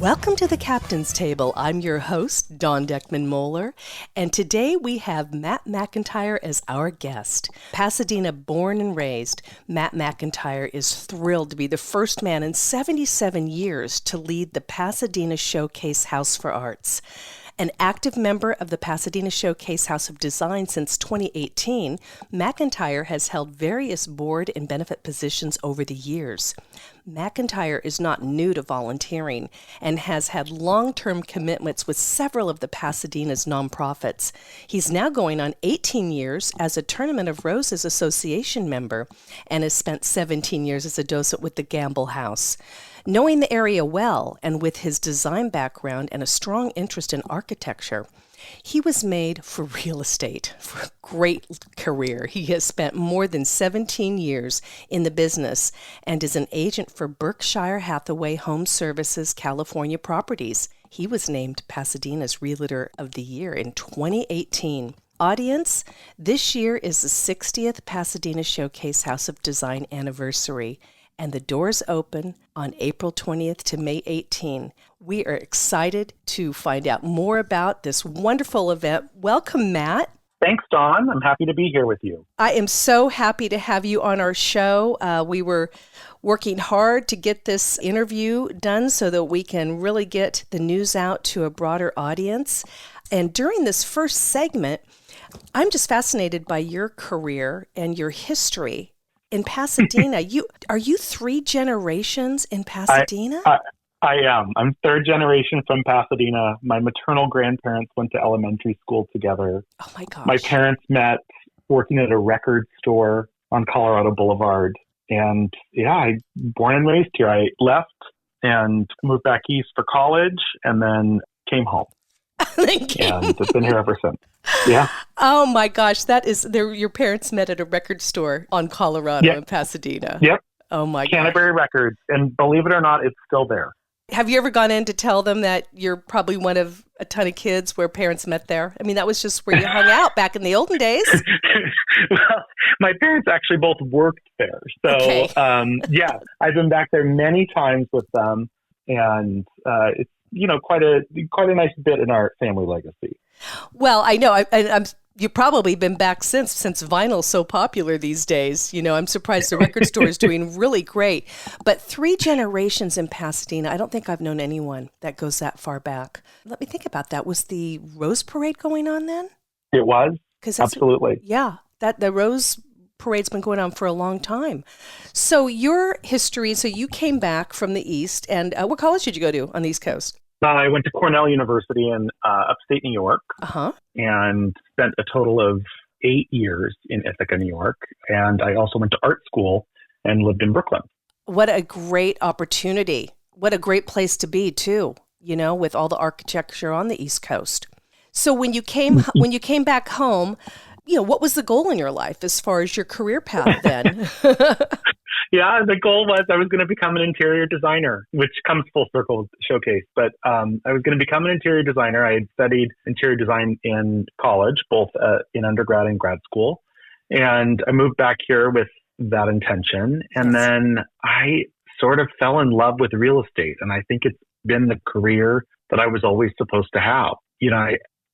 Welcome to the Captain's Table. I'm your host, Dawn Deckman-Moeller, and today we have Matt McIntyre as our guest. Pasadena born and raised, Matt McIntyre is thrilled to be the first man in 77 years to lead the Pasadena Showcase House for Arts. An active member of the Pasadena Showcase House of Design since 2018, McIntyre has held various board and benefit positions over the years. McIntyre is not new to volunteering and has had long-term commitments with several of the Pasadena's nonprofits. He's now going on 18 years as a Tournament of Roses Association member and has spent 17 years as a docent with the Gamble House. Knowing the area well, and with his design background and a strong interest in architecture, he was made for real estate, for a great career. He has spent more than 17 years in the business and is an agent for Berkshire Hathaway Home Services California Properties. He was named Pasadena's Realtor of the Year in 2018. Audience, this year is the 60th Pasadena Showcase House of Design anniversary, and the doors open on April 20th to May 18. We are excited to find out more about this wonderful event. Welcome, Matt. Thanks, Dawn. I'm happy to be here with you. I am so happy to have you on our show. We were working hard to get this interview done so that we can really get the news out to a broader audience. And during this first segment, I'm just fascinated by your career and your history in Pasadena. Are you three generations in Pasadena? I am. I'm third generation from Pasadena. My maternal grandparents went to elementary school together. Oh my gosh. My parents met working at a record store on Colorado Boulevard. And I born and raised here. I left and moved back east for college and then came home. And I've been here ever since. Yeah. Oh my gosh, your parents met at a record store on Colorado in Pasadena. Yep. Oh my gosh. Canterbury Records. And believe it or not, it's still there. Have you ever gone in to tell them that you're probably one of a ton of kids where parents met there? I mean, that was just where you hung out back in the olden days. Well, my parents actually both worked there. So, okay. I've been back there many times with them. And it's, quite a nice bit in our family legacy. Well, I know. You've probably been back since vinyl's so popular these days. I'm surprised the record store is doing really great. But 3 generations in Pasadena, I don't think I've known anyone that goes that far back. Let me think about that. Was the Rose Parade going on then? It was. Absolutely. Yeah, the Rose Parade's been going on for a long time. So your history, you came back from the East, and what college did you go to on the East Coast? I went to Cornell University in upstate New York and spent a total of 8 years in Ithaca, New York. And I also went to art school and lived in Brooklyn. What a great opportunity. What a great place to be, too, with all the architecture on the East Coast. So when you came back home, what was the goal in your life as far as your career path then? Yeah, the goal was I was going to become an interior designer, which comes full circle with the showcase. But I was going to become an interior designer. I had studied interior design in college, both in undergrad and grad school. And I moved back here with that intention. And then I sort of fell in love with real estate. And I think it's been the career that I was always supposed to have.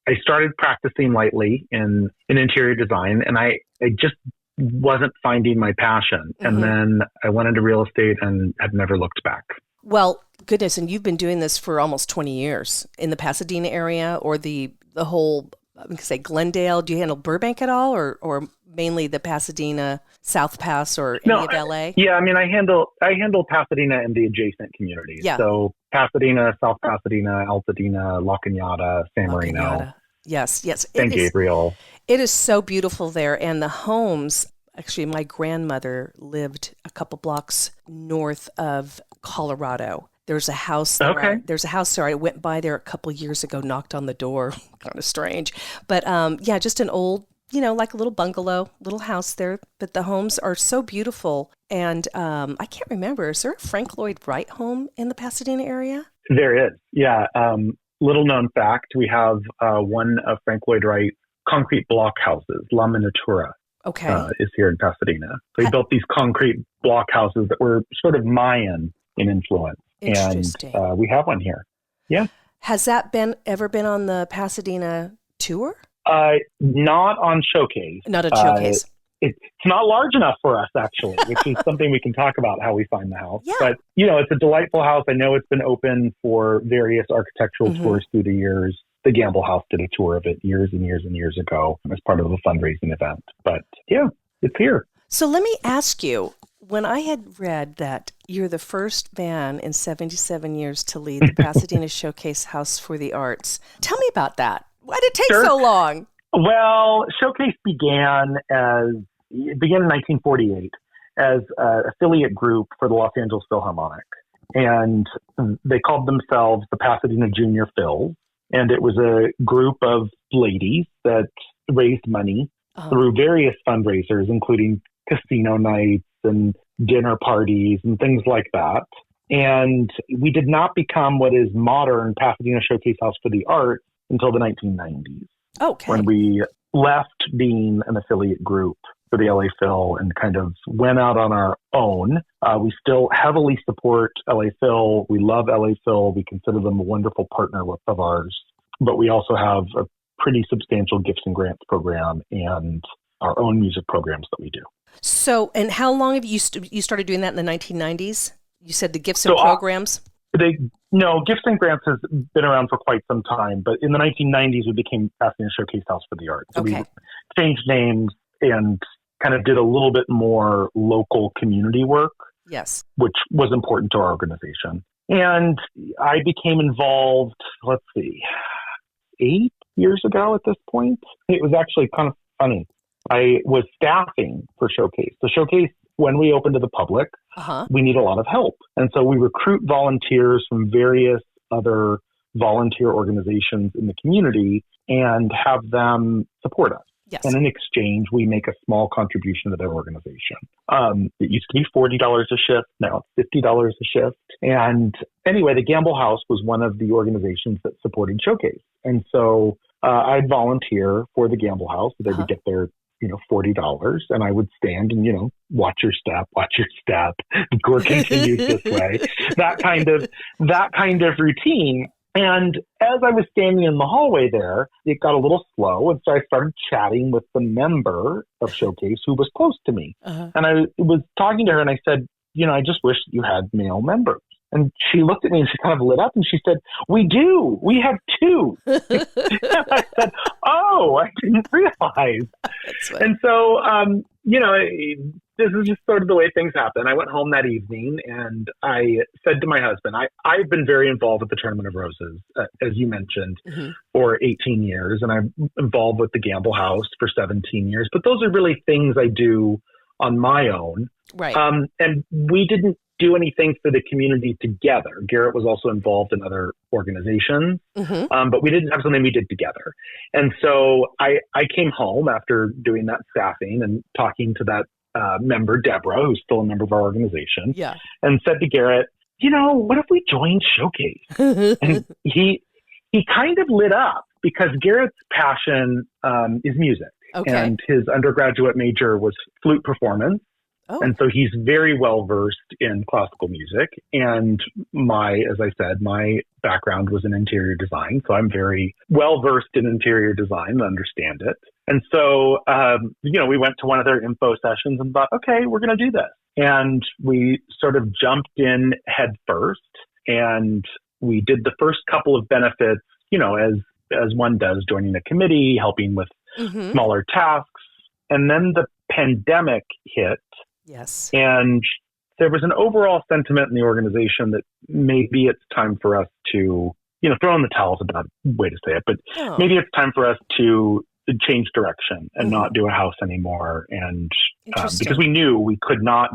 I started practicing lightly in interior design, and I just wasn't finding my passion. Mm-hmm. And then I went into real estate and have never looked back. Well, goodness, and you've been doing this for almost 20 years in the Pasadena area or the whole, I'm going to say Glendale. Do you handle Burbank at all or mainly the Pasadena, South Pass or any of LA? Yeah, I mean, I handle Pasadena and the adjacent communities. Yeah. So Pasadena, South Pasadena, Altadena, La Cañada, San Marino. Yes. San Gabriel. It is so beautiful there. And the homes, actually, my grandmother lived a couple blocks north of Colorado. There's a house there. Okay. There's a house there. I went by there a couple years ago, knocked on the door. Kind of strange. But just an old, like a little bungalow, little house there. But the homes are so beautiful. And I can't remember, is there a Frank Lloyd Wright home in the Pasadena area? There is, yeah. Little known fact, we have one of Frank Lloyd Wright's concrete block houses, La Miniatura, is here in Pasadena. So he built these concrete block houses that were sort of Mayan in influence. And we have one here. Yeah. Has that ever been on the Pasadena tour? Not on Showcase. Not a Showcase. It's not large enough for us, actually, which is something we can talk about how we find the house. Yeah. But, it's a delightful house. I know it's been open for various architectural tours through the years. The Gamble House did a tour of it years and years and years ago as part of a fundraising event. But, yeah, it's here. So let me ask you, when I had read that you're the first man in 77 years to lead the Pasadena Showcase House for the Arts, tell me about that. Why did it take so long? Well, Showcase began in 1948 as an affiliate group for the Los Angeles Philharmonic. And they called themselves the Pasadena Junior Phils. And it was a group of ladies that raised money through various fundraisers, including casino nights and dinner parties and things like that. And we did not become what is modern Pasadena Showcase House for the Arts until the 1990s. Okay. When we left being an affiliate group for the LA Phil and kind of went out on our own. We still heavily support LA Phil. We love LA Phil. We consider them a wonderful partner of ours. But we also have a pretty substantial gifts and grants program and our own music programs that we do. So, and how long have you started doing that in the 1990s? You said the gifts and programs? Gifts and grants has been around for quite some time, but in the 1990s, we became Pasadena Showcase House for the Arts. So we changed names and kind of did a little bit more local community work, yes, which was important to our organization. And I became involved, 8 years ago at this point. It was actually kind of funny. I was staffing for Showcase. The Showcase, when we open to the public, we need a lot of help. And so we recruit volunteers from various other volunteer organizations in the community and have them support us. Yes. And in exchange, we make a small contribution to their organization. It used to be $40 a shift. Now it's $50 a shift. And anyway, the Gamble House was one of the organizations that supported Showcase. And so I'd volunteer for the Gamble House. So they would get their $40, and I would stand and, watch your step. The tour continues this way. That kind of routine. And as I was standing in the hallway there, it got a little slow. And so I started chatting with the member of Showcase who was close to me. And I was talking to her and I said, I just wish you had male members. And she looked at me and she kind of lit up and she said, "We do. We have 2. And I said, "Oh, I didn't realize." And so, this is just sort of the way things happen. I went home that evening and I said to my husband, I've been very involved with the Tournament of Roses, as you mentioned, for 18 years. And I'm involved with the Gamble House for 17 years. But those are really things I do on my own. Right. And we didn't do anything for the community together. Garrett was also involved in other organizations, but we didn't have something we did together. And so I came home after doing that staffing and talking to that member, Deborah, who's still a member of our organization, and said to Garrett, what if we joined Showcase? And he kind of lit up because Garrett's passion is music. Okay. And his undergraduate major was flute performance. Oh. And so he's very well versed in classical music. And as I said, my background was in interior design. So I'm very well versed in interior design and understand it. And so, we went to one of their info sessions and thought, okay, we're going to do this. And we sort of jumped in head first. And we did the first couple of benefits, as one does, joining a committee, helping with smaller tasks. And then the pandemic hit. Yes. And there was an overall sentiment in the organization that maybe it's time for us to, throw in the towel is a bad way to say it, but maybe it's time for us to change direction and not do a house anymore. And because we knew we did not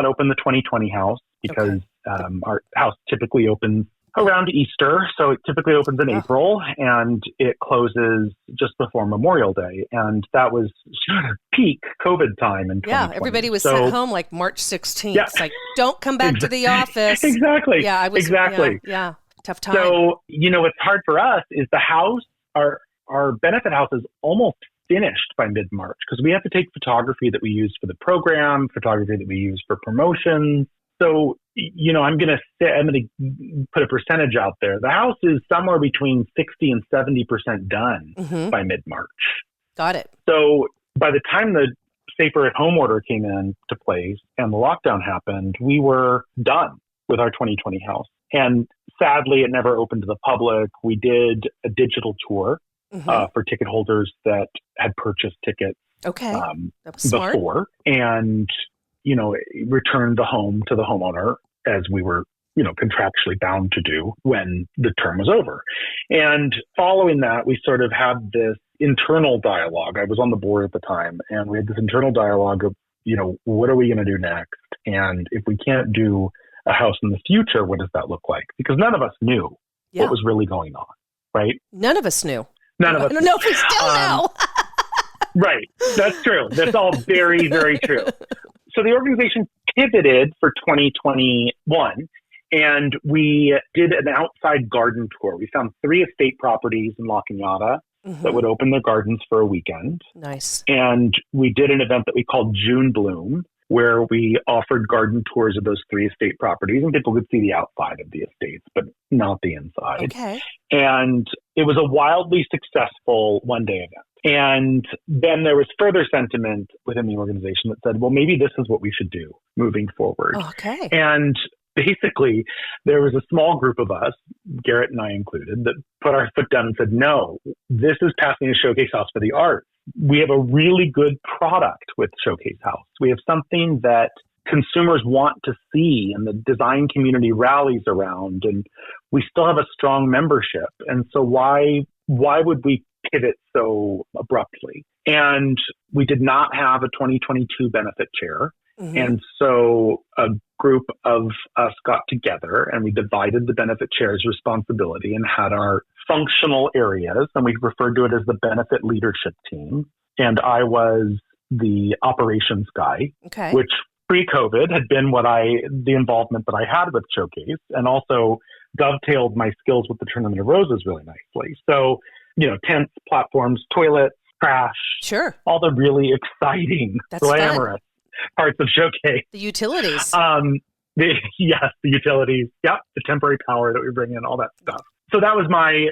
open the 2020 house because our house typically opens around Easter. So it typically opens in April and it closes just before Memorial Day. And that was sort of peak COVID time in 2020. Yeah, everybody was sent home like March 16th. Yeah. It's like, don't come back to the office. Exactly. Yeah, I was. Exactly. Yeah, tough time. So, what's hard for us is the house, our benefit house is almost finished by mid-March because we have to take photography that we use for the program, photography that we use for promotions. So, I'm going to put a percentage out there. The house is somewhere between 60 and 70% done by mid-March. Got it. So by the time the safer at home order came into place and the lockdown happened, we were done with our 2020 house. And sadly, it never opened to the public. We did a digital tour for ticket holders that had purchased tickets before, and returned the home to the homeowner as we were contractually bound to do when the term was over. And following that, we sort of had this internal dialogue. I was on the board at the time, and we had this internal dialogue of, what are we going to do next? And if we can't do a house in the future, what does that look like? Because none of us knew what was really going on, right? None of us knew. None of us. No, we still know. Right. That's true. That's all very, very true. So the organization pivoted for 2021, and we did an outside garden tour. We found 3 estate properties in La Cañada that would open their gardens for a weekend. Nice. And we did an event that we called June Bloom, where we offered garden tours of those 3 estate properties, and people could see the outside of the estates, but not the inside. Okay. And it was a wildly successful one-day event. And then there was further sentiment within the organization that said, well, maybe this is what we should do moving forward. Okay. And basically, there was a small group of us, Garrett and I included, that put our foot down and said, no, this is Pasadena Showcase House for the Arts. We have a really good product with Showcase House. We have something that consumers want to see and the design community rallies around, and we still have a strong membership. And so why would we pivot so abruptly? And we did not have a 2022 benefit chair. And so a group of us got together and we divided the benefit chair's responsibility and had our functional areas, and we referred to it as the benefit leadership team. And I was the operations guy, which pre-COVID had been the involvement that I had with Showcase, and also dovetailed my skills with the Tournament of Roses really nicely. So, tents, platforms, toilets, trash, all the really exciting, glamorous parts of Showcase. The utilities. The utilities. Yep. The temporary power that we bring in, all that stuff. So that was my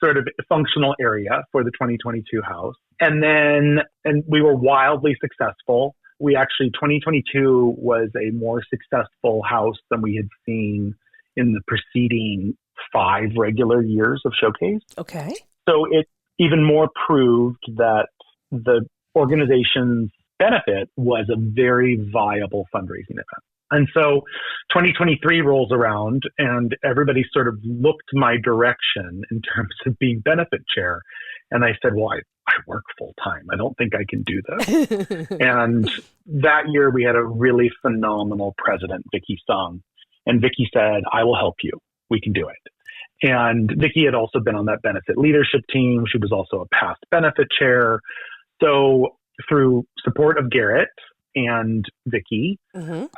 sort of functional area for the 2022 house. And we were wildly successful. We actually, 2022 was a more successful house than we had seen in the preceding 5 regular years of Showcase. Okay. So it even more proved that the organization's benefit was a very viable fundraising event. And so 2023 rolls around and everybody sort of looked my direction in terms of being benefit chair. And I said, well, I work full time. I don't think I can do this. And that year we had a really phenomenal president, Vicki Sung. And Vicki said, I will help you. We can do it. And Vicki had also been on that benefit leadership team. She was also a past benefit chair. So through support of Garrett and Vicki,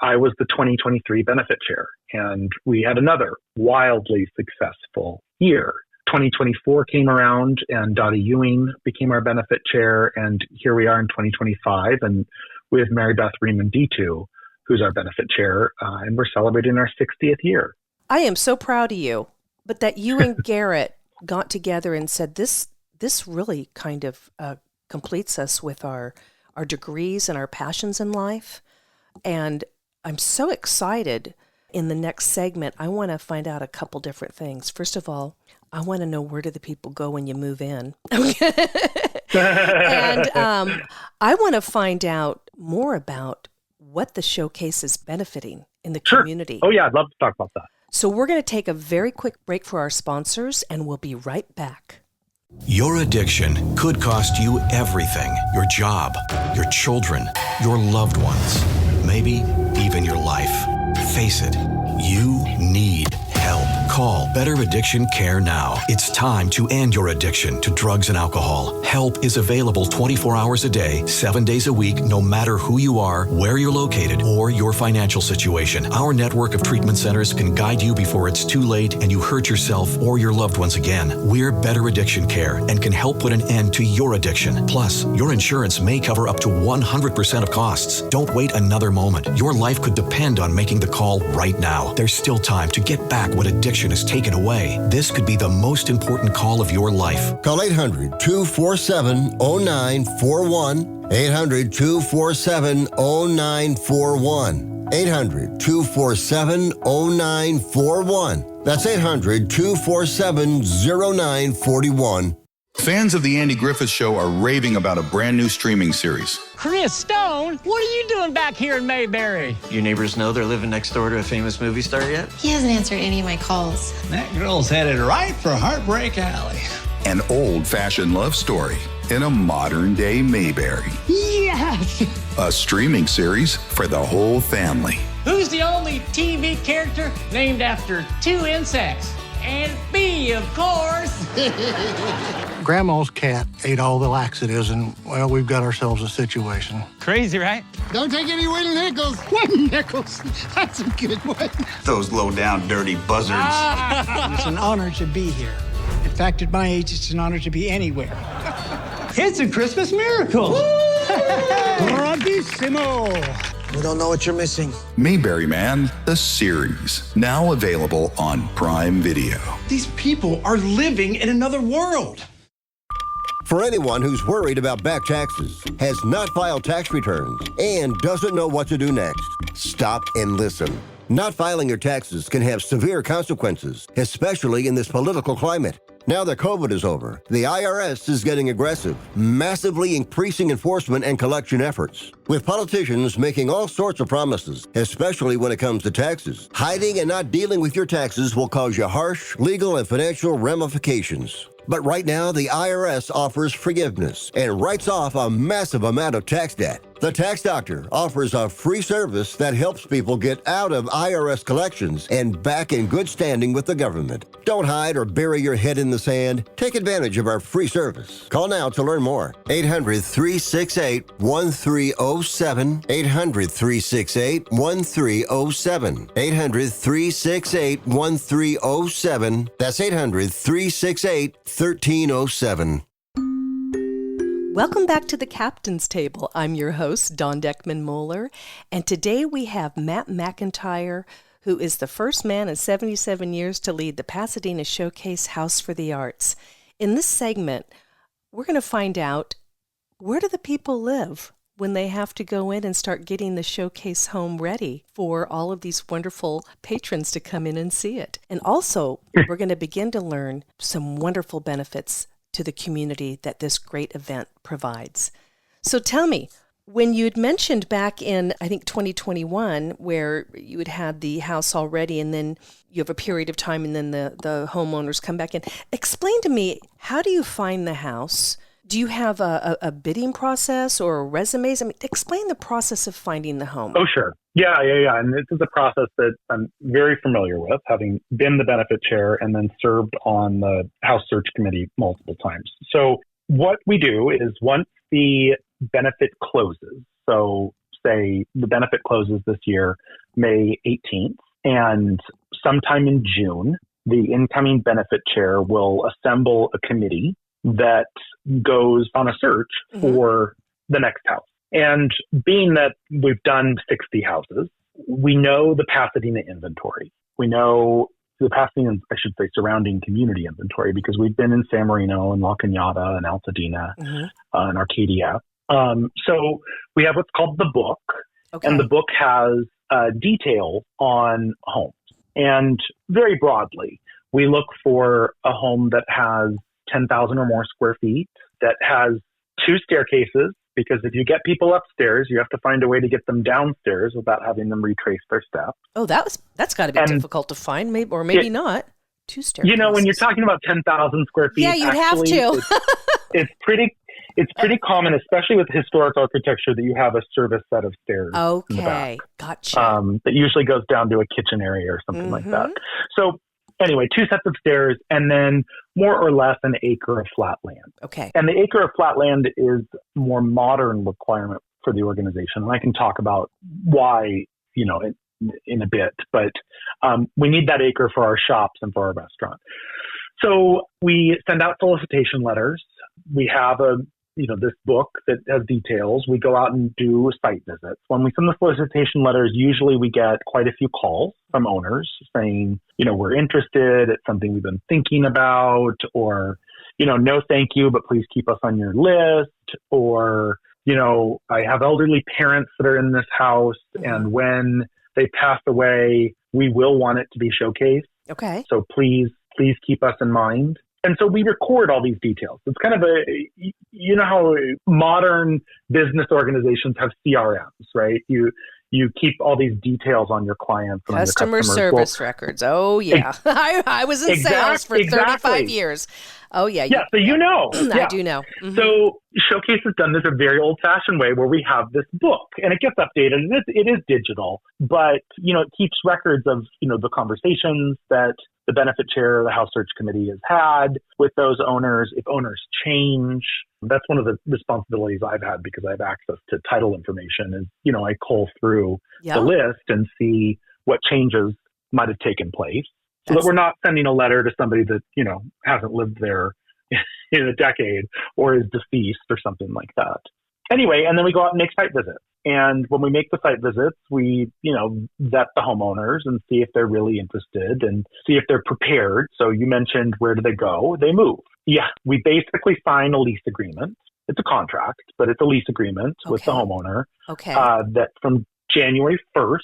I was the 2023 benefit chair. And we had another wildly successful year. 2024 came around and Dottie Ewing became our benefit chair. And here we are in 2025. And we have Mary Beth Riemann D2, who's our benefit chair. And we're celebrating our 60th year. I am so proud of you. But that you and Garrett got together and said, this really kind of completes us with our degrees and our passions in life. And I'm so excited. In the next segment, I want to find out a couple different things. First of all, I want to know, where do the people go when you move in? And I want to find out more about what the showcase is benefiting in the community. Oh, yeah, I'd love to talk about that. So we're going to take a very quick break for our sponsors, and we'll be right back. Your addiction could cost you everything. Your job, your children, your loved ones, maybe even your life. Face it, you need help. Call Better Addiction Care now. It's time to end your addiction to drugs and alcohol. Help is available 24 hours a day, 7 days a week, no matter who you are, where you're located, or your financial situation. Our network of treatment centers can guide you before it's too late and you hurt yourself or your loved ones again. We're Better Addiction Care and can help put an end to your addiction. Plus, your insurance may cover up to 100% of costs. Don't wait another moment. Your life could depend on making the call right now. There's still time to get back what addiction has taken away. This could be the most important call of your life. Call 800-247-0941. 800-247-0941. 800-247-0941. That's 800-247-0941. Fans of The Andy Griffith Show are raving about a brand new streaming series. Chris Stone, what are you doing back here in Mayberry? Your neighbors know they're living next door to a famous movie star yet? He hasn't answered any of my calls. That girl's headed right for Heartbreak Alley. An old-fashioned love story in a modern-day Mayberry. Yes! A streaming series for the whole family. Who's the only TV character named after two insects? And bee, of course. Grandma's cat ate all the laxatives, and, well, we've got ourselves a situation. Crazy, right? Don't take any wooden nickels. Wooden nickels. That's a good one. Those low-down, dirty buzzards. It's an honor to be here. In fact, at my age, it's an honor to be anywhere. It's a Christmas miracle. Bravissimo. We don't know what you're missing. Mayberry Man, the series. Now available on Prime Video. These people are living in another world. For anyone who's worried about back taxes, has not filed tax returns, and doesn't know what to do next, stop and listen. Not filing your taxes can have severe consequences, especially in this political climate. Now that COVID is over, the IRS is getting aggressive, massively increasing enforcement and collection efforts. With politicians making all sorts of promises, especially when it comes to taxes, hiding and not dealing with your taxes will cause you harsh legal and financial ramifications. But right now, the IRS offers forgiveness and writes off a massive amount of tax debt. The Tax Doctor offers a free service that helps people get out of IRS collections and back in good standing with the government. Don't hide or bury your head in the sand. Take advantage of our free service. Call now to learn more. 800-368-1307. 800-368-1307. 800-368-1307. That's 800-368-1307. Welcome back to the Captain's Table. I'm your host, Dawn Deckman-Moeller, and today we have Matt McIntyre, who is the first man in 77 years to lead the Pasadena Showcase House for the Arts. In this segment, we're going to find out, where do the people live when they have to go in and start getting the showcase home ready for all of these wonderful patrons to come in and see it? And also, we're going to begin to learn some wonderful benefits to the community that this great event provides. So tell me, when you'd mentioned back in, I think, 2021, where you had the house already and then you have a period of time and then the homeowners come back in, explain to me, how do you find the house? Do you have a bidding process or resumes? I mean, explain the process of finding the home. Oh, sure. Yeah. And this is a process that I'm very familiar with, having been the benefit chair and then served on the House Search Committee multiple times. So what we do is once the benefit closes, so say the benefit closes this year, May 18th, and sometime in June, the incoming benefit chair will assemble a committee that goes on a search for the next house. And being that we've done 60 houses, we know the Pasadena inventory. We know the Pasadena, I should say, surrounding community inventory, because we've been in San Marino and La Cañada and Altadena and Arcadia. So we have what's called the book, and the book has detail on homes. And very broadly, we look for a home that has 10,000 or more square feet, that has 2 staircases, because if you get people upstairs, you have to find a way to get them downstairs without having them retrace their steps. Oh, that's got to be difficult to find, maybe not. 2 staircases. You know, when you're talking about 10,000 square feet, yeah, you'd have to. It's pretty common, especially with historic architecture, that you have a service set of stairs. Okay, in the back, gotcha. that usually goes down to a kitchen area or something like that. So Anyway, 2 sets of stairs, and then more or less an acre of flat land. Okay. And the acre of flat land is more modern requirement for the organization. And I can talk about why, in a bit, but we need that acre for our shops and for our restaurant. So we send out solicitation letters. We have this book that has details. We go out and do site visits. When we send the solicitation letters, usually we get quite a few calls from owners saying, we're interested. It's something we've been thinking about, or, no, thank you, but please keep us on your list. Or, I have elderly parents that are in this house, and when they pass away, we will want it to be showcased. Okay. So please keep us in mind. And so we record all these details. It's kind of how modern business organizations have CRMs, right? You keep all these details on your clients. And Customer on your service records. Oh, yeah. I was in sales for 35 years. Oh, yeah. Yeah, so I do know. Mm-hmm. So Showcase has done this a very old-fashioned way where we have this book, and it gets updated, and it is digital, but, it keeps records of, the conversations that the benefit chair of the House Search Committee has had with those owners. If owners change, that's one of the responsibilities I've had because I have access to title information is, I cull through the list and see what changes might have taken place so that we're not sending a letter to somebody that, hasn't lived there in a decade or is deceased or something like that. Anyway, and then we go out and make site visits. And when we make the site visits, we, vet the homeowners and see if they're really interested and see if they're prepared. So you mentioned, where do they go? They move. Yeah, we basically sign a lease agreement. It's a contract, but it's a lease agreement with the homeowner. Okay. That from January 1st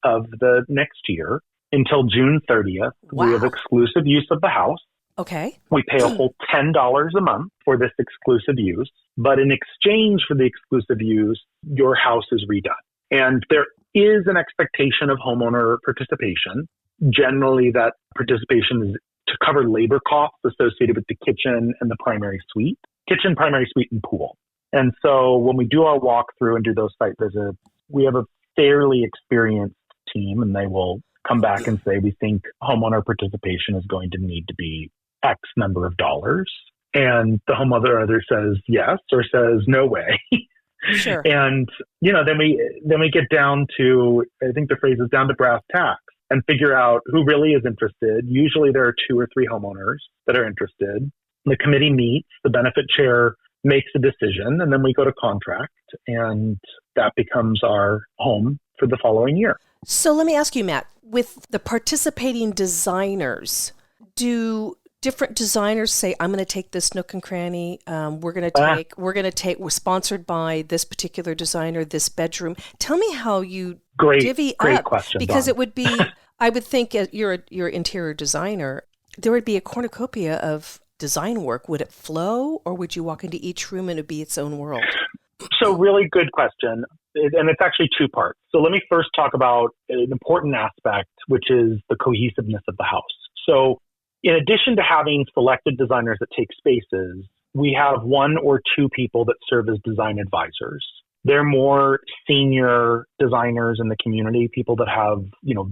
of the next year until June 30th, we have exclusive use of the house. Okay. We pay a whole $10 a month for this exclusive use, but in exchange for the exclusive use, your house is redone. And there is an expectation of homeowner participation. Generally, that participation is to cover labor costs associated with the kitchen and the primary suite, and pool. And so when we do our walkthrough and do those site visits, we have a fairly experienced team, and they will come back and say, we think homeowner participation is going to need to be X number of dollars. And the homeowner either says yes or says no way. Sure. And, then we get down to, I think the phrase is down to brass tacks, and figure out who really is interested. Usually there are 2 or 3 homeowners that are interested. The committee meets, the benefit chair makes a decision, and then we go to contract, and that becomes our home for the following year. So let me ask you, Matt, with the participating designers, do different designers say, I'm going to take this nook and cranny, we're sponsored by this particular designer, this bedroom. Tell me how you divvy up. Question, because Dawn. It would be, I would think you're interior designer, there would be a cornucopia of design work. Would it flow, or would you walk into each room and it would be its own world? So really good question. And it's actually 2 parts. So let me first talk about an important aspect, which is the cohesiveness of the house. So in addition to having selected designers that take spaces, we have 1 or 2 people that serve as design advisors. They're more senior designers in the community, people that have,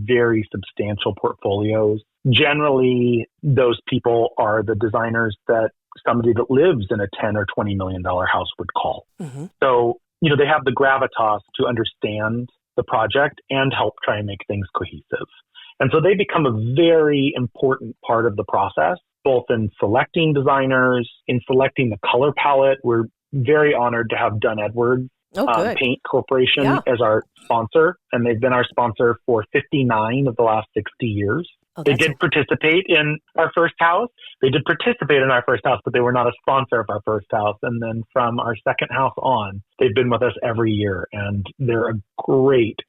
very substantial portfolios. Generally, those people are the designers that somebody that lives in a $10 or $20 million house would call. Mm-hmm. So, they have the gravitas to understand the project and help try and make things cohesive. And so they become a very important part of the process, both in selecting designers, in selecting the color palette. We're very honored to have Dunn Edwards Paint Corporation as our sponsor, and they've been our sponsor for 59 of the last 60 years. They did participate in our first house. They did participate in our first house, but they were not a sponsor of our first house. And then from our second house on, they've been with us every year, and they're a great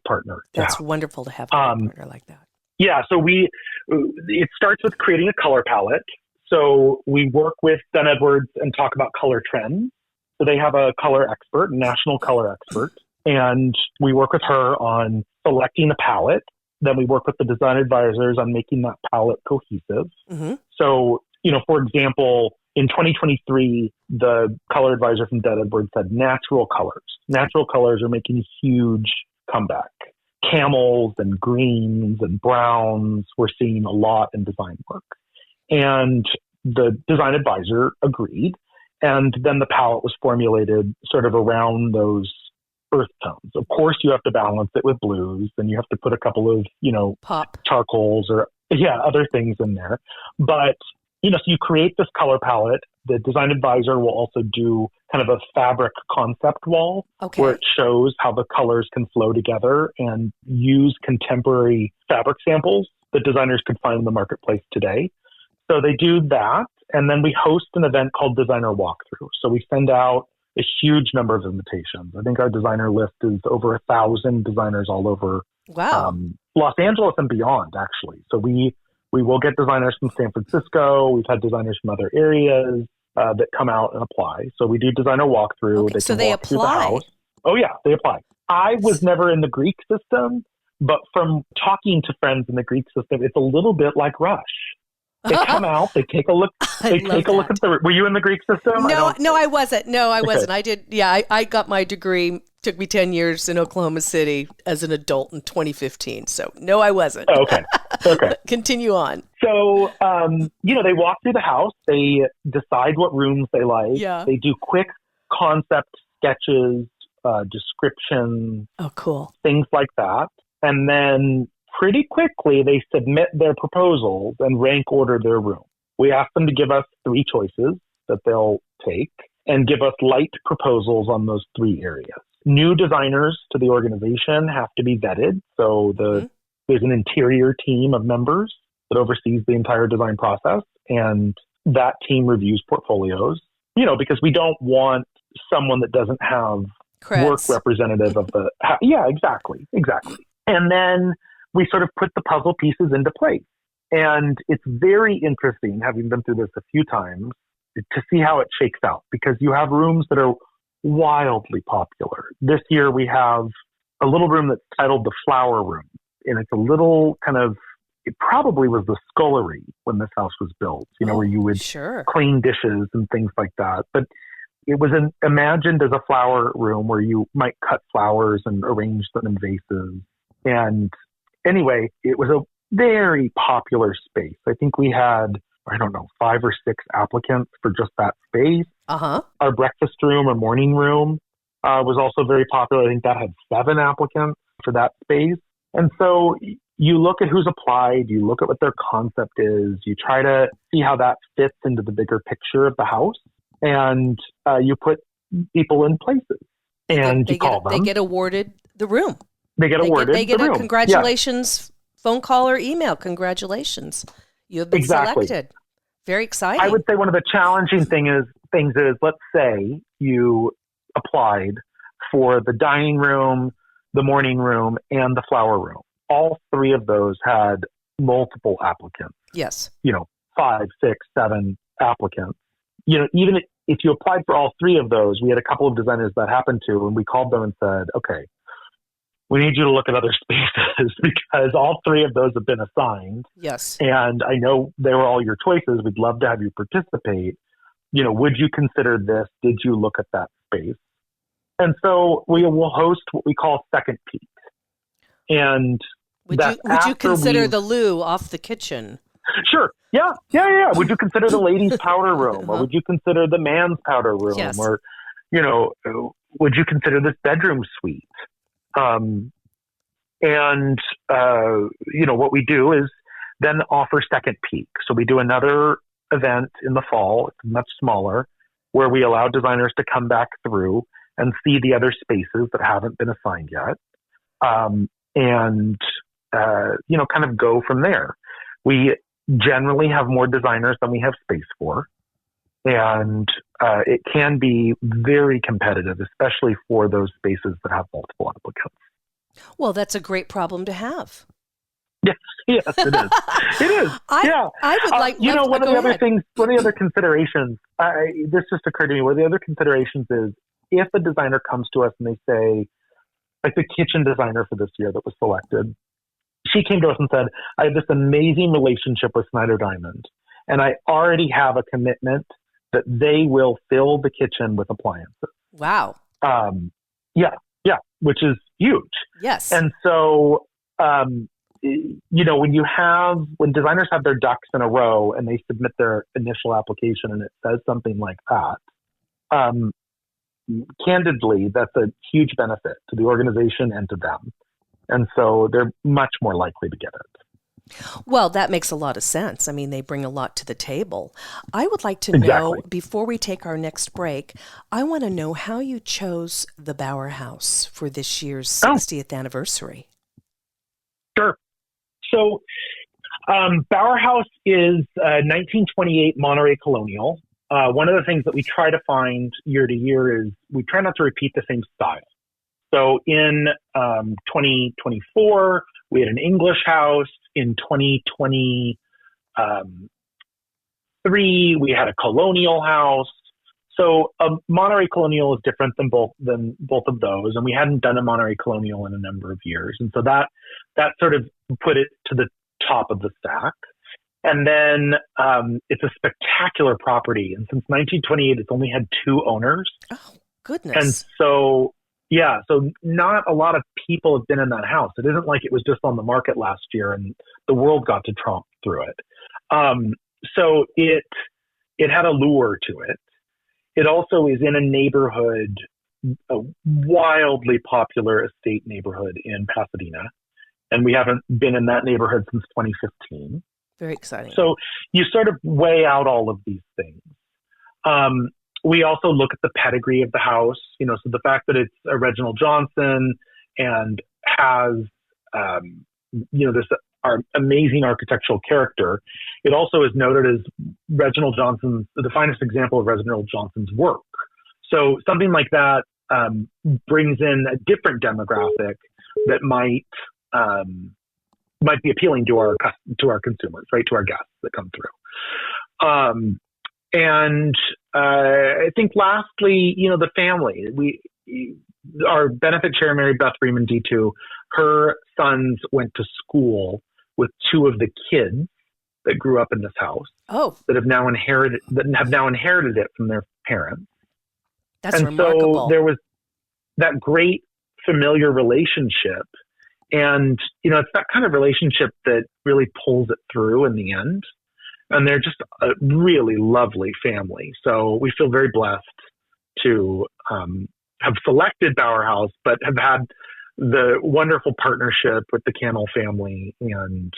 partner. That's wonderful to have a partner like that. Yeah, so it starts with creating a color palette. So we work with Dunn Edwards and talk about color trends. So they have a color expert, national color expert, and we work with her on selecting a palette. Then we work with the design advisors on making that palette cohesive. Mm-hmm. So, for example, in 2023, the color advisor from Dunn Edwards said natural colors. Natural colors are making a huge comeback. camels and greens and browns were seen a lot in design work. And the design advisor agreed. And then the palette was formulated sort of around those earth tones. Of course, you have to balance it with blues, and you have to put a couple of, pop charcoals or, other things in there. But, so you create this color palette. The design advisor will also do kind of a fabric concept wall where it shows how the colors can flow together and use contemporary fabric samples that designers could find in the marketplace today. So they do that. And then we host an event called Designer Walkthrough. So we send out a huge number of invitations. I think our designer list is over 1,000 designers all over Los Angeles and beyond, actually. So we will get designers from San Francisco. We've had designers from other areas that come out and apply. So we do Designer Walkthrough. So they apply. The house. Oh, yeah, they apply. I was never in the Greek system, but from talking to friends in the Greek system, it's a little bit like Rush. They come out, they take a look. They take a look at were you in the Greek system? No, I wasn't. I did. Yeah, I got my degree. Took me 10 years in Oklahoma City as an adult in 2015. So no, I wasn't. Okay. Continue on. So, they walk through the house. They decide what rooms they like. Yeah. They do quick concept sketches, descriptions. Oh, cool. Things like that. And then pretty quickly, they submit their proposals and rank order their room. We ask them to give us 3 choices that they'll take and give us light proposals on those 3 areas. New designers to the organization have to be vetted. So there's an interior team of members that oversees the entire design process. And that team reviews portfolios, because we don't want someone that doesn't have work representative of the... Yeah, exactly. And then we sort of put the puzzle pieces into place. And it's very interesting, having been through this a few times, to see how it shakes out, because you have rooms that are wildly popular. This year we have a little room that's titled the Flower Room. And it's a little it probably was the scullery when this house was built, where you would clean dishes and things like that. But it was imagined as a flower room where you might cut flowers and arrange them in vases. And anyway, it was a very popular space. I think we had, 5 or 6 applicants for just that space. Our breakfast room or morning room was also very popular. I think that had 7 applicants for that space. And so you look at who's applied, you look at what their concept is, you try to see how that fits into the bigger picture of the house, and you put people in places. And you call them. They get awarded the room. They get awarded They get the a room. congratulations phone call or email. Congratulations. You have been selected. Very exciting. I would say one of the challenging things is, let's say you applied for the dining room, the morning room, and the flower room. All 3 of those had multiple applicants. Yes. 5, 6, 7 applicants. Even if you applied for all 3 of those, we had a couple of designers that happened to, and we called them and said, okay, we need you to look at other spaces because all 3 of those have been assigned. Yes. And I know they were all your choices. We'd love to have you participate. Would you consider this? Did you look at that space? And so we will host what we call Second Peek. And would you consider the loo off the kitchen? Sure. Yeah. Would you consider the ladies' powder room? Or would you consider the man's powder room? Yes. Or, would you consider this bedroom suite? What we do is then offer Second Peek. So we do another event in the fall, it's much smaller, where we allow designers to come back through and see the other spaces that haven't been assigned yet. Kind of go from there. We generally have more designers than we have space for. And it can be very competitive, especially for those spaces that have multiple applicants. Well, that's a great problem to have. Yes, it is. It is. I would like. One of the other considerations. This just occurred to me. One of the other considerations is if a designer comes to us and they say, like the kitchen designer for this year that was selected, she came to us and said, "I have this amazing relationship with Snyder Diamond, and I already have a commitment that they will fill the kitchen with appliances." Wow. Yeah. which is huge. Yes. And so, when designers have their ducks in a row and they submit their initial application and it says something like that, candidly, that's a huge benefit to the organization and to them. And so they're much more likely to get it. Well, that makes a lot of sense. I mean, they bring a lot to the table. I would like to know, before we take our next break, I want to know how you chose the Bauer House for this year's 60th anniversary. Sure. So Bauer House is a 1928 Monterey Colonial. One of the things that we try to find year to year is we try not to repeat the same style. So in 2024, we had an English house. In 2023, we had a colonial house. So a Monterey Colonial is different than both of those, and we hadn't done a Monterey Colonial in a number of years, and so that sort of put it to the top of the stack. And then it's a spectacular property, and since 1928, it's only had 2 owners. Oh, goodness! And so. Yeah, so not a lot of people have been in that house. It isn't like it was just on the market last year and the world got to tromp through it. So it had a lure to it. It also is in a neighborhood, a wildly popular estate neighborhood in Pasadena, and we haven't been in that neighborhood since 2015. Very exciting. So you sort of weigh out all of these things. We also look at the pedigree of the house, so the fact that it's a Reginald Johnson and has, this amazing architectural character. It also is noted as the finest example of Reginald Johnson's work. So something like that brings in a different demographic that might be appealing to our consumers, right, to our guests that come through. And I think lastly, the family. Our benefit chair, Mary Beth Freeman D2, her sons went to school with 2 of the kids that grew up in this house. Oh, that have now inherited it from their parents. That's remarkable. So there was that great familiar relationship, and it's that kind of relationship that really pulls it through in the end. And they're just a really lovely family. So we feel very blessed to have selected Bauer House, but have had the wonderful partnership with the Cannell family and,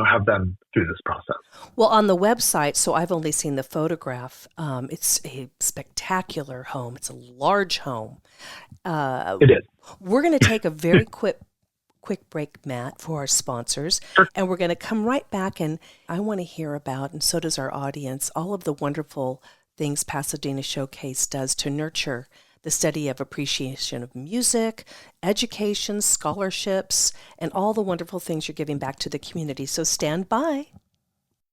have them through this process. Well, on the website, so I've only seen the photograph. It's a spectacular home. It's a large home. It is. We're going to take a very quick break, Matt, for our sponsors. Sure. And we're going to come right back, and I want to hear about, and so does our audience, all of the wonderful things Pasadena Showcase does to nurture the study of appreciation of music, education, scholarships, and all the wonderful things you're giving back to the community. So stand by.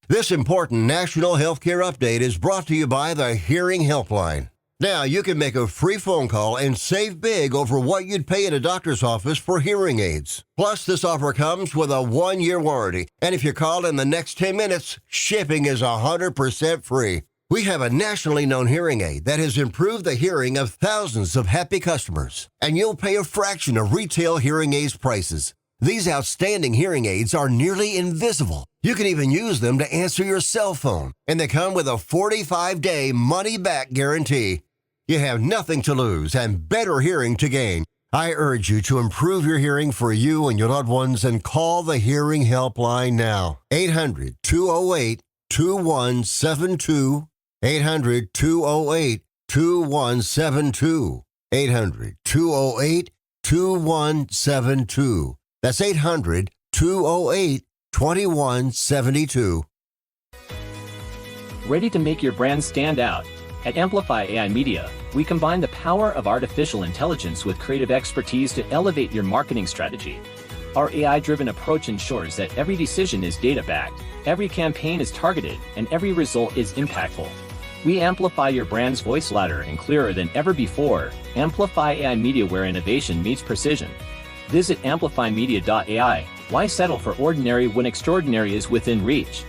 This important national healthcare update is brought to you by the Hearing Helpline. Now, you can make a free phone call and save big over what you'd pay at a doctor's office for hearing aids. Plus, this offer comes with a 1-year warranty. And if you call in the next 10 minutes, shipping is 100% free. We have a nationally known hearing aid that has improved the hearing of thousands of happy customers. And you'll pay a fraction of retail hearing aids prices. These outstanding hearing aids are nearly invisible. You can even use them to answer your cell phone. And they come with a 45-day money-back guarantee. You have nothing to lose and better hearing to gain. I urge you to improve your hearing for you and your loved ones and call the Hearing Helpline now. 800-208-2172. 800-208-2172. 800-208-2172. That's 800-208-2172. Ready to make your brand stand out? At Amplify AI Media, we combine the power of artificial intelligence with creative expertise to elevate your marketing strategy. Our AI-driven approach ensures that every decision is data-backed, every campaign is targeted, and every result is impactful. We amplify your brand's voice louder and clearer than ever before. Amplify AI Media, where innovation meets precision. Visit amplifymedia.ai. Why settle for ordinary when extraordinary is within reach?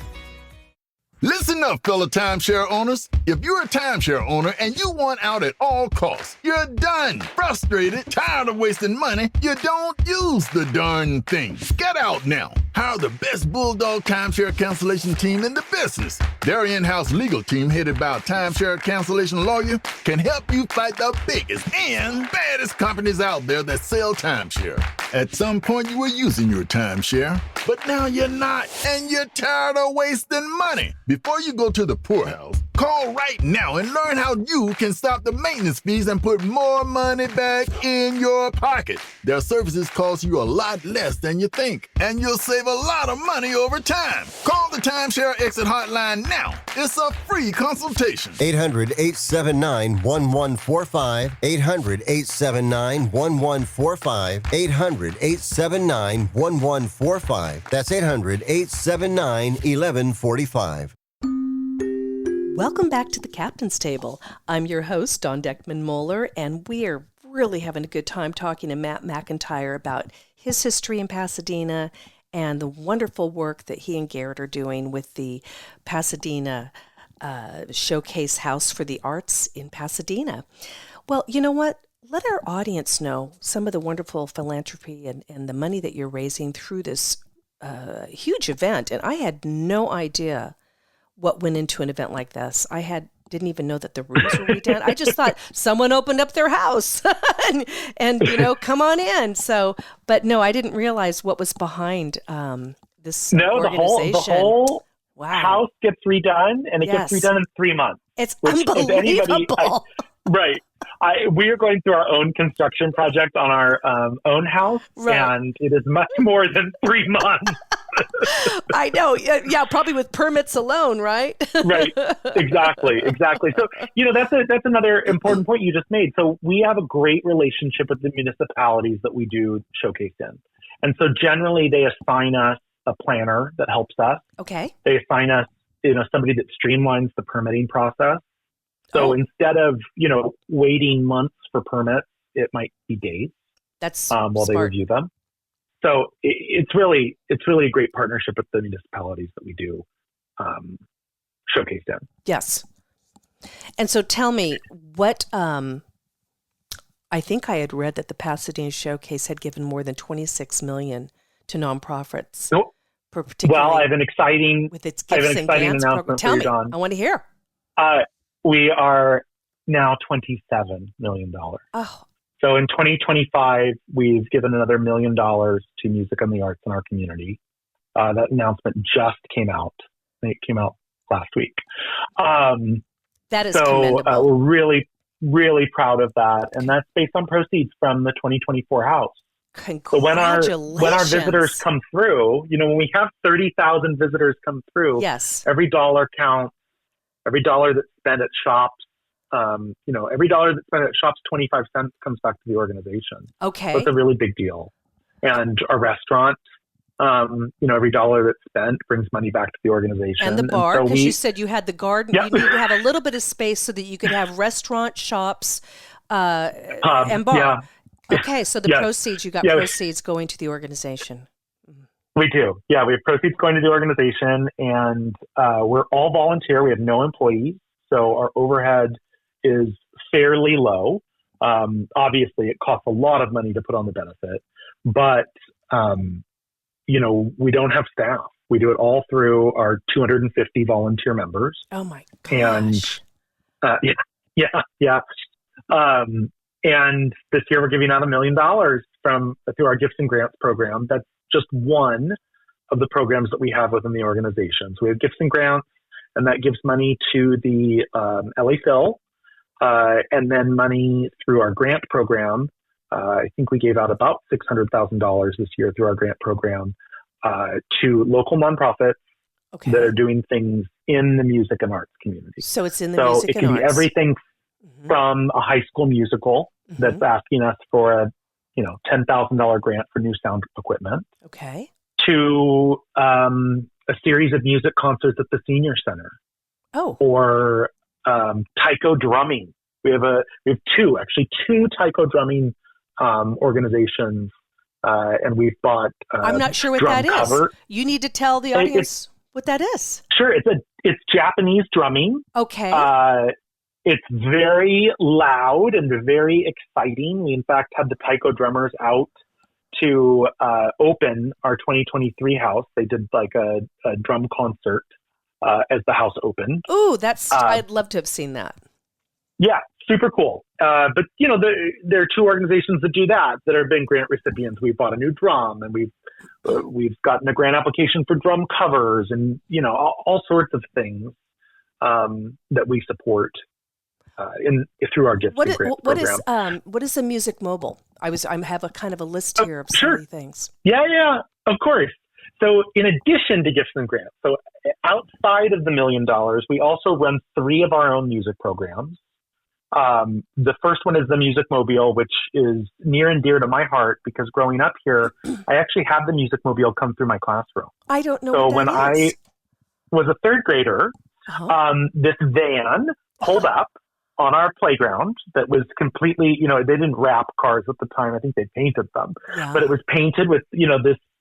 Listen enough, fellow timeshare owners. If you're a timeshare owner and you want out at all costs, you're done. Frustrated, tired of wasting money, you don't use the darn thing. Get out now. Hire the best Bulldog timeshare cancellation team in the business. Their in-house legal team, headed by a timeshare cancellation lawyer, can help you fight the biggest and baddest companies out there that sell timeshare. At some point, you were using your timeshare, but now you're not, and you're tired of wasting money. Before you go to the poorhouse, call right now and learn how you can stop the maintenance fees and put more money back in your pocket. Their services cost you a lot less than you think, and you'll save a lot of money over time. Call the Timeshare Exit Hotline now. It's a free consultation. 800-879-1145. 800-879-1145. 800-879-1145. That's 800-879-1145. Welcome back to the Captain's Table. I'm your host, Dawn Deckman-Moeller, and we are really having a good time talking to Matt McIntyre about his history in Pasadena and the wonderful work that he and Garrett are doing with the Pasadena Showcase House for the Arts in Pasadena. Well, you know what? Let our audience know some of the wonderful philanthropy and the money that you're raising through this huge event. And I had no idea what went into an event like this. Didn't even know that the rooms were redone. I just thought someone opened up their house and come on in. So, but no, I didn't realize what was behind this organization. The whole wow. house gets redone, and it gets redone in 3 months. It's unbelievable. Right. We are going through our own construction project on our own house, and it is much more than 3 months. I know. Yeah, probably with permits alone, right? Right. Exactly. So, that's another important point you just made. So we have a great relationship with the municipalities that we do showcase in. And so generally they assign us a planner that helps us. Okay. They assign us, somebody that streamlines the permitting process. So instead of, waiting months for permits, it might be days. That's while smart. they review them. So it's really a great partnership with the municipalities that we do showcase in. Yes. And so tell me what, I think I had read that the Pasadena Showcase had given more than $26 million to nonprofits. Nope. Well, I have an exciting announcement for you, Dawn. I want to hear. We are now $27 million. Oh. So in 2025, we've given another $1 million to music and the arts in our community. That announcement just came out. It came out last week. That is commendable. We're really, really proud of that. And that's based on proceeds from the 2024 house. So when our visitors come through, when we have 30,000 visitors come through, yes, every dollar counts. Every dollar that's spent at shops, every dollar that's spent at shops, 25 cents comes back to the organization. Okay. So it's a really big deal. And our restaurant, every dollar that's spent brings money back to the organization. And the bar, because you said you had the garden. Yeah. You need to have a little bit of space so that you could have restaurant, shops, and bar. Yeah. Okay, so the proceeds, you got proceeds going to the organization. We do. Yeah, we have proceeds going to the organization, and we're all volunteer. We have no employees, so our overhead is fairly low. Obviously, it costs a lot of money to put on the benefit, but, we don't have staff. We do it all through our 250 volunteer members. Oh, my gosh. And, yeah. And this year we're giving out $1 million through our gifts and grants program. That's just one of the programs that we have within the organization. So we have gifts and grants, and that gives money to the LA Phil, and then money through our grant program. I think we gave out about $600,000 this year through our grant program to local nonprofits that are doing things in the music and arts community. So it's in the music and arts. So it can be everything from a high school musical that's asking us for a $10,000 grant for new sound equipment. Okay. To a series of music concerts at the senior center. Oh. Or taiko drumming. We have two taiko drumming organizations, and we've bought. I'm not sure what that cover. is. You need to tell the audience what that is? Sure. It's Japanese drumming. Okay. It's very loud and very exciting. We, in fact, had the taiko drummers out to open our 2023 house. They did like a drum concert as the house opened. Ooh, I'd love to have seen that. Yeah, super cool. But, you know, there are two organizations that do that have been grant recipients. We bought a new drum, and we've gotten a grant application for drum covers, and, you know, all sorts of things that we support through our Gifts and Grants program. What is a Music Mobile? I have a kind of a list here of so many things. Yeah, of course. So in addition to Gifts and Grants, so outside of the $1 million, we also run 3 of our own music programs. The first one is the Music Mobile, which is near and dear to my heart because growing up here, I actually had the Music Mobile come through my classroom. I don't know. So when I was a third grader, this van pulled up on our playground that was completely, you know, they didn't wrap cars at the time. I think they painted them, but it was painted with, you know,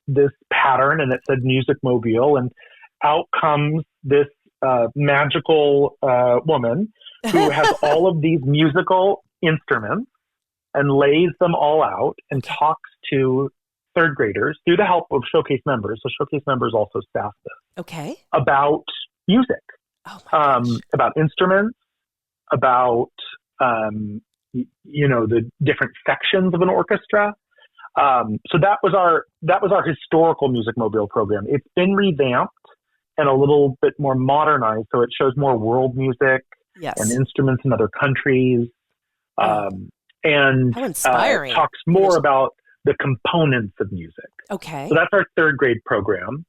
this pattern, and it said Music Mobile, and out comes this magical woman who has all of these musical instruments and lays them all out and talks to third graders through the help of Showcase members. So Showcase members also staff this. Okay. About music, about instruments, about, you know, the different sections of an orchestra. So that was our historical Music Mobile program. It's been revamped and a little bit more modernized, so it shows more world music and instruments in other countries, and how inspiring. Talks more about the components of music. Okay. So that's our third grade program.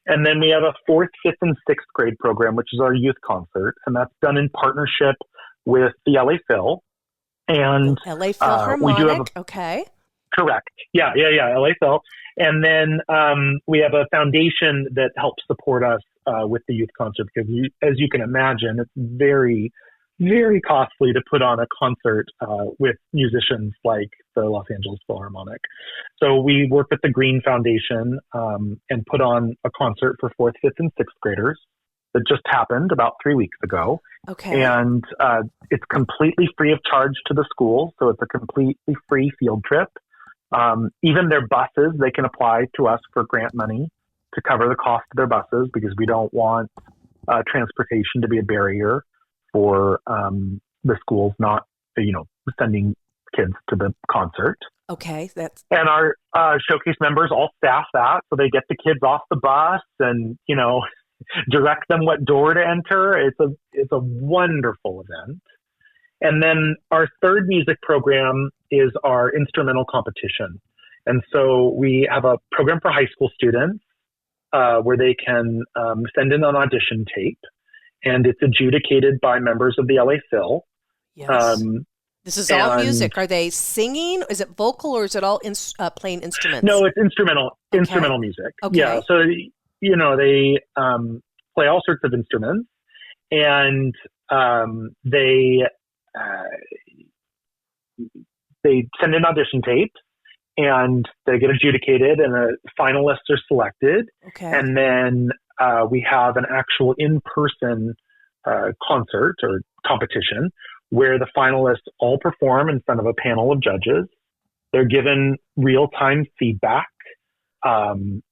And then we have a 4th, 5th, and 6th grade program, which is our youth concert, and that's done in partnership with the LA Phil. And LA Philharmonic, okay. Correct. Yeah, LA Phil. And then we have a foundation that helps support us with the youth concert because, as you can imagine, it's very, very costly to put on a concert with musicians like the Los Angeles Philharmonic. So we work with the Green Foundation and put on a concert for 4th, 5th, and 6th graders that just happened about 3 weeks ago. Okay. And it's completely free of charge to the school. So it's a completely free field trip. Even their buses, they can apply to us for grant money to cover the cost of their buses because we don't want transportation to be a barrier for the schools not, you know, sending kids to the concert. Okay. And our Showcase members all staff that, so they get the kids off the bus and, you know, direct them what door to enter. It's a wonderful event. And then our third music program is our instrumental competition. And so we have a program for high school students where they can send in an audition tape, and it's adjudicated by members of the LA Phil. Yes. This is all music. Are they singing? Is it vocal, or is it all playing instruments? No, it's instrumental music. Okay. Yeah. So, you know, they play all sorts of instruments, and they send in audition tapes, and they get adjudicated, and the finalists are selected. Okay. And then we have an actual in-person concert or competition where the finalists all perform in front of a panel of judges. They're given real-time feedback, and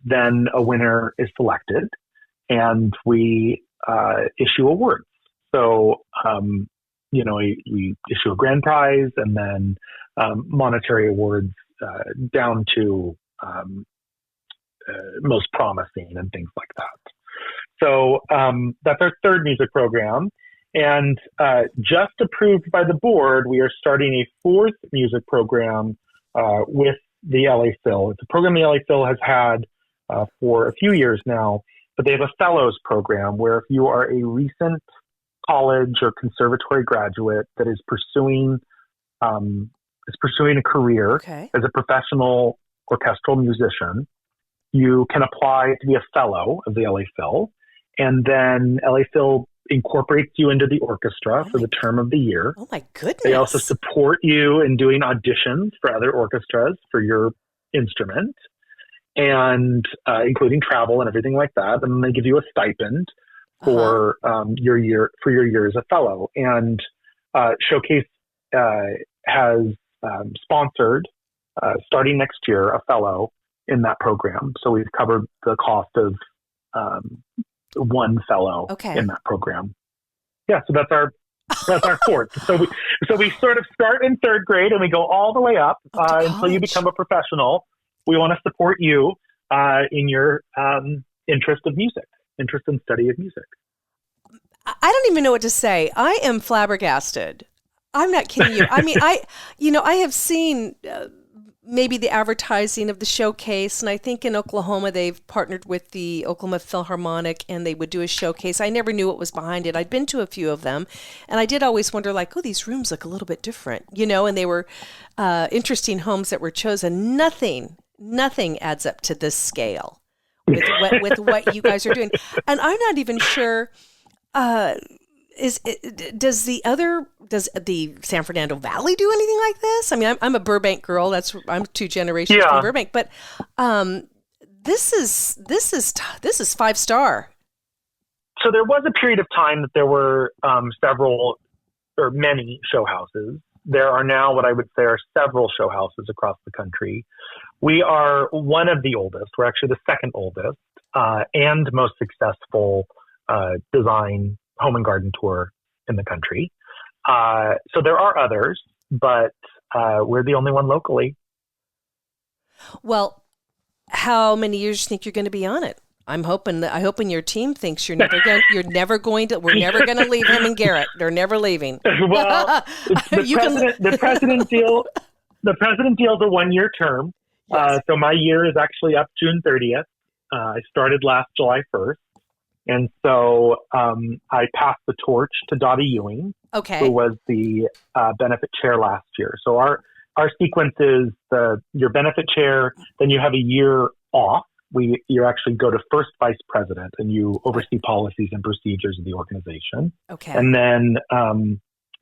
then a winner is selected, and we issue awards. So, you know, we issue a grand prize and then monetary awards down to most promising and things like that. So that's our third music program. And just approved by the board, we are starting a fourth music program with the LA Phil. It's a program the LA Phil has had for a few years now, but they have a fellows program where if you are a recent college or conservatory graduate that is pursuing a career as a professional orchestral musician, you can apply to be a fellow of the LA Phil, and then LA Phil incorporates you into the orchestra for the term of the year. Oh my goodness. They also support you in doing auditions for other orchestras for your instrument. and including travel and everything like that. And they give you a stipend for your year as a fellow. And Showcase has sponsored, starting next year, a fellow in that program. So we've covered the cost of one fellow in that program. Yeah, so that's our fourth. So we sort of start in third grade and we go all the way up until you become a professional. We want to support you in your interest in study of music. I don't even know what to say. I am flabbergasted. I'm not kidding you. I mean, I have seen maybe the advertising of the showcase, and I think in Oklahoma they've partnered with the Oklahoma Philharmonic and they would do a showcase. I never knew what was behind it. I'd been to a few of them, and I did always wonder, like, oh, these rooms look a little bit different, and they were interesting homes that were chosen. Nothing adds up to this scale with what you guys are doing. And I'm not even sure, does the San Fernando Valley do anything like this? I mean, I'm a Burbank girl. I'm 2 generations from Burbank, but this is 5-star. So there was a period of time that there were several or many show houses. There are now what I would say are several show houses across the country. We are one of the oldest. We're actually the second oldest and most successful design home and garden tour in the country. So there are others, but we're the only one locally. Well, how many years do you think you're going to be on it? I'm hoping your team thinks we're never going to leave him and Garrett. They're never leaving. Well, the president deal is a 1-year term. Yes. So my year is actually up June 30th. I started last July 1st. And so I passed the torch to Dottie Ewing, who was the benefit chair last year. So our sequence is your benefit chair, then you have a year off. You actually go to first vice president and you oversee policies and procedures of the organization. Okay. And then,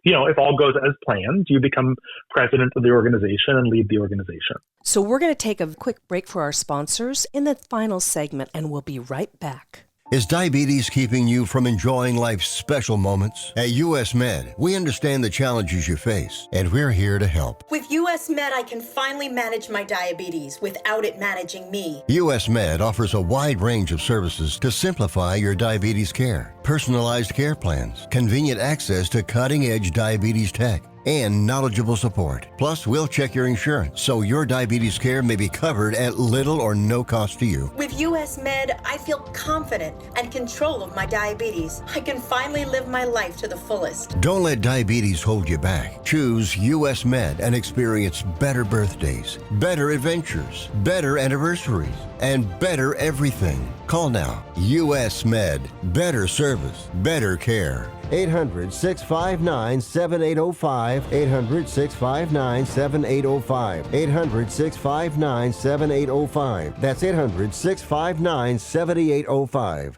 if all goes as planned, you become president of the organization and lead the organization. So we're going to take a quick break for our sponsors in the final segment, and we'll be right back. Is diabetes keeping you from enjoying life's special moments? At US Med, we understand the challenges you face, and we're here to help. With US Med, I can finally manage my diabetes without it managing me. US Med offers a wide range of services to simplify your diabetes care. Personalized care plans, convenient access to cutting-edge diabetes tech, and knowledgeable support. Plus, we'll check your insurance so your diabetes care may be covered at little or no cost to you. With US Med, I feel confident and control of my diabetes. I can finally live my life to the fullest. Don't let diabetes hold you back. Choose US Med and experience better birthdays, better adventures, better anniversaries, and better everything. Call now. US Med. Better service, better care. 800-659-7805. 800-659-7805. 800-659-7805. That's 800-659-7805.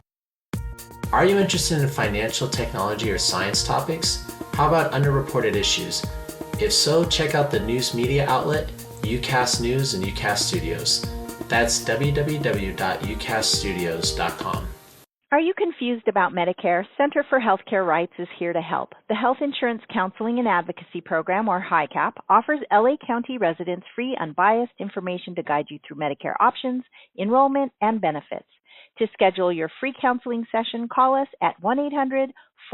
Are you interested in financial technology or science topics? How about underreported issues? If so, check out the news media outlet, UCAS News and UCAS Studios. That's www.ucasstudios.com. Are you confused about Medicare? Center for Healthcare Rights is here to help. The Health Insurance Counseling and Advocacy Program, or HICAP, offers LA County residents free, unbiased information to guide you through Medicare options, enrollment, and benefits. To schedule your free counseling session, call us at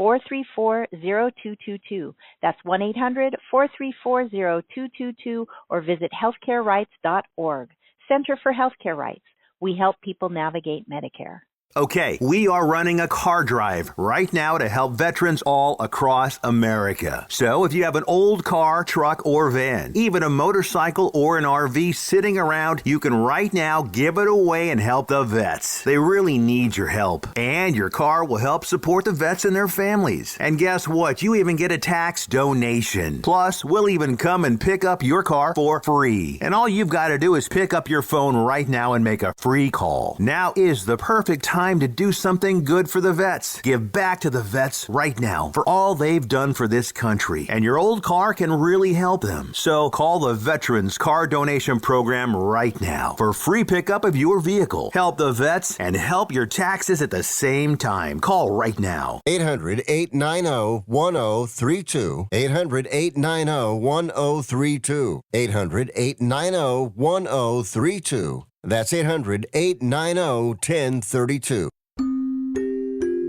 1-800-434-0222. That's 1-800-434-0222, or visit healthcarerights.org. Center for Healthcare Rights. We help people navigate Medicare. Okay, we are running a car drive right now to help veterans all across America. So if you have an old car, truck, or van, even a motorcycle or an RV sitting around, you can right now give it away and help the vets. They really need your help. And your car will help support the vets and their families. And guess what? You even get a tax donation. Plus, we'll even come and pick up your car for free. And all you've got to do is pick up your phone right now and make a free call. Now is the perfect time time to do something good for the vets. Give back to the vets right now for all they've done for this country. And your old car can really help them. So call the Veterans Car Donation Program right now for free pickup of your vehicle. Help the vets and help your taxes at the same time. Call right now. 800-890-1032. 800-890-1032. 800-890-1032. That's 800-890-1032.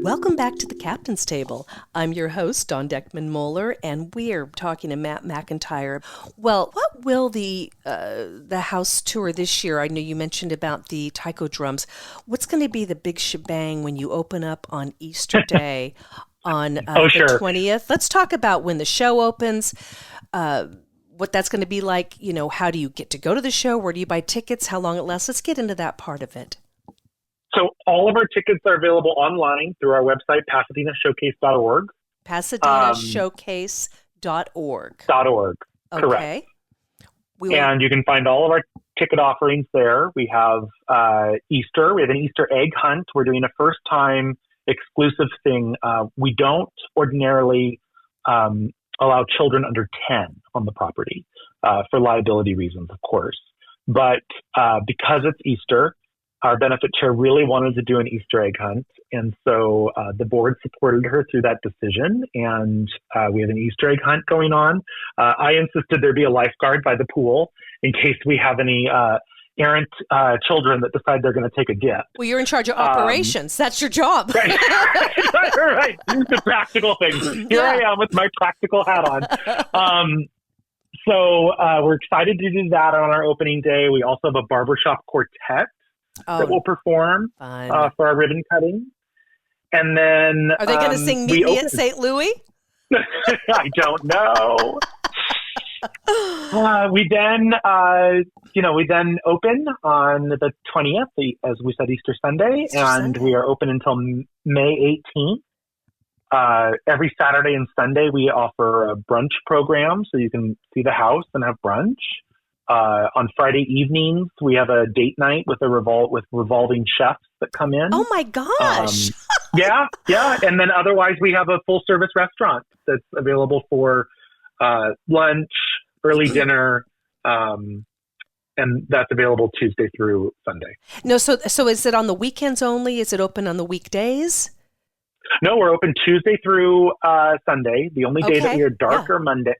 Welcome back to the Captain's Table. I'm your host, Dawn Deckman-Moeller, and we're talking to Matt McIntyre. Well, what will the house tour this year? I know you mentioned about the taiko drums. What's going to be the big shebang when you open up on Easter Day on the 20th? Let's talk about when the show opens, what that's going to be like. You know, how do you get to go to the show? Where do you buy tickets? How long it lasts? Let's get into that part of it. So all of our tickets are available online through our website, PasadenaShowcase.org. PasadenaShowcase.org. Okay. Correct. And you can find all of our ticket offerings there. We have Easter. We have an Easter egg hunt. We're doing a first-time exclusive thing. We don't ordinarily allow children under 10 on the property for liability reasons, of course. But because it's Easter, our benefit chair really wanted to do an Easter egg hunt. And so the board supported her through that decision. And we have an Easter egg hunt going on. I insisted there be a lifeguard by the pool in case we have any errant children that decide they're going to take a dip. Well, you're in charge of operations. That's your job. Right. Right. The practical things. Here I am with my practical hat on. So we're excited to do that on our opening day. We also have a barbershop quartet that will perform for our ribbon cutting. And then are they going to sing Meet Me at St. Louis? I don't know. We then open on the 20th, as we said, Easter Sunday, we are open until May 18th. Every Saturday and Sunday, we offer a brunch program, so you can see the house and have brunch. On Friday evenings, we have a date night with revolving chefs that come in. Oh my gosh! Yeah. And then otherwise, we have a full service restaurant that's available for lunch, early dinner, and that's available Tuesday through Sunday. No, so is it on the weekends only? Is it open on the weekdays? No, we're open Tuesday through Sunday. The only day that we are dark are Mondays.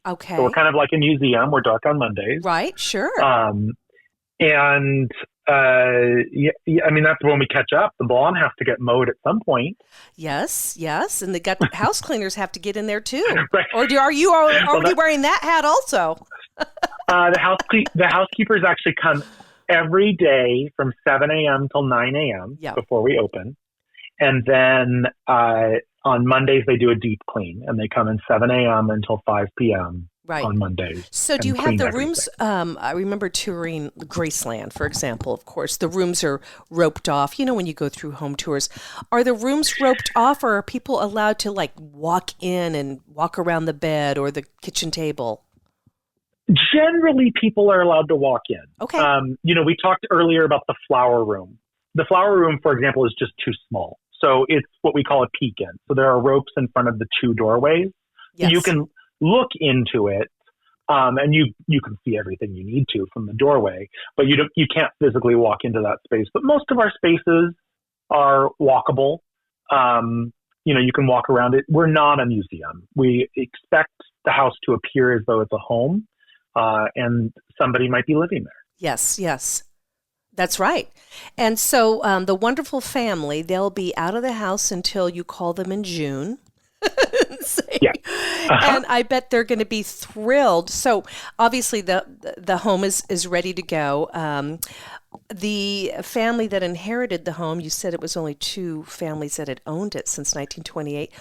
Okay. So we're kind of like a museum. We're dark on Mondays. Right, sure. I mean, that's when we catch up. The lawn has to get mowed at some point. Yes. And the house cleaners have to get in there too. Right. Or are you already wearing that hat also? The housekeepers actually come every day from 7 a.m. till 9 a.m. Before we open. And then on Mondays, they do a deep clean, and they come in 7 a.m. until 5 p.m. on Mondays. So do you have the rooms? I remember touring Graceland, for example. Of course, the rooms are roped off. You know, when you go through home tours, are the rooms roped off, or are people allowed to walk in and walk around the bed or the kitchen table? Generally, people are allowed to walk in. Okay. We talked earlier about the flower room. The flower room, for example, is just too small. So it's what we call a peek-in. So there are ropes in front of the two doorways. Yes. You can look into it, and you can see everything you need to from the doorway, but you can't physically walk into that space. But most of our spaces are walkable. You can walk around it. We're not a museum. We expect the house to appear as though it's a home, and somebody might be living there. Yes. That's right. And so the wonderful family, they'll be out of the house until you call them in June. And I bet they're going to be thrilled. So obviously the home is ready to go. The family that inherited the home, you said it was only two families that had owned it since 1928.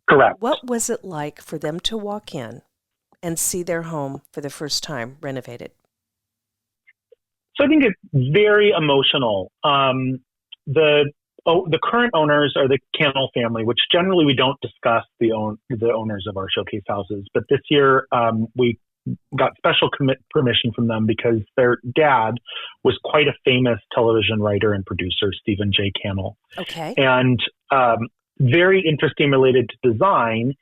Correct. What was it like for them to walk in and see their home for the first time renovated? So I think it's very emotional. The current owners are the Cannell family, which generally we don't discuss the owners of our showcase houses. But this year we got special permission from them because their dad was quite a famous television writer and producer, Stephen J. Cannell. Okay. And very interesting related to design.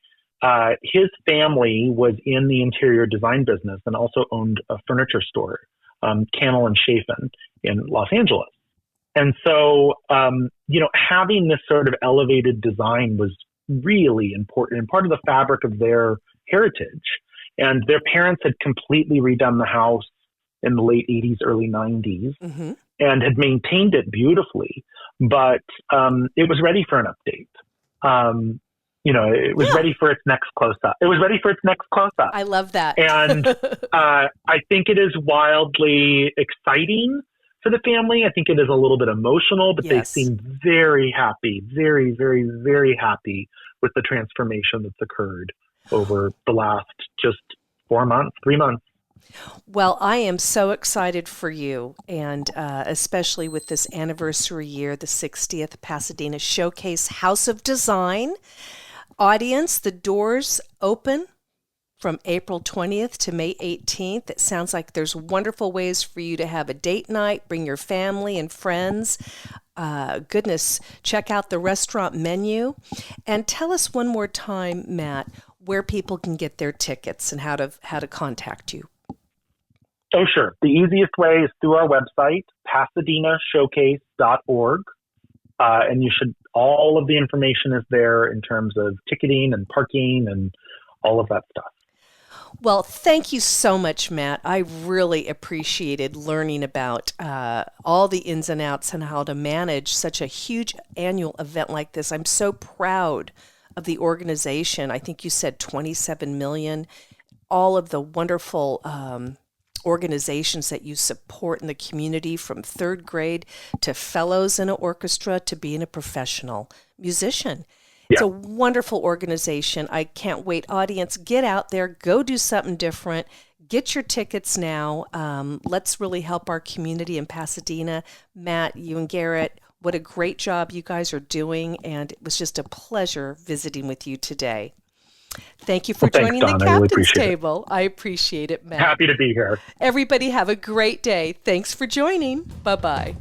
His family was in the interior design business and also owned a furniture store, Cannell and Chafin in Los Angeles. And so, having this sort of elevated design was really important and part of the fabric of their heritage. And their parents had completely redone the house in the late 80s, early 90s, and had maintained it beautifully, but it was ready for an update. It was ready for its next close-up. I love that. And I think it is wildly exciting for the family. I think it is a little bit emotional, but they seem very happy, very, very, very happy with the transformation that's occurred over the last just 3 months. Well, I am so excited for you, and especially with this anniversary year, the 60th Pasadena Showcase House of Design. Audience, the doors open from April 20th to May 18th. It sounds like there's wonderful ways for you to have a date night, bring your family and friends. Check out the restaurant menu. And tell us one more time, Matt, where people can get their tickets and how to contact you. Oh, sure. The easiest way is through our website, pasadena.showcase.org. And all of the information is there in terms of ticketing and parking and all of that stuff. Well, thank you so much, Matt. I really appreciated learning about all the ins and outs and how to manage such a huge annual event like this. I'm so proud of the organization. I think you said 27 million. All of the wonderful organizations that you support in the community, from third grade to fellows in an orchestra to being a professional musician. It's a wonderful organization. I can't wait. Audience, get out there, go do something different. Get your tickets now. Let's really help our community in Pasadena. Matt, you and Garrett, what a great job you guys are doing, and it was just a pleasure visiting with you today. Thank you for joining the Captain's Table. I appreciate it, Matt. Happy to be here. Everybody have a great day. Thanks for joining. Bye-bye.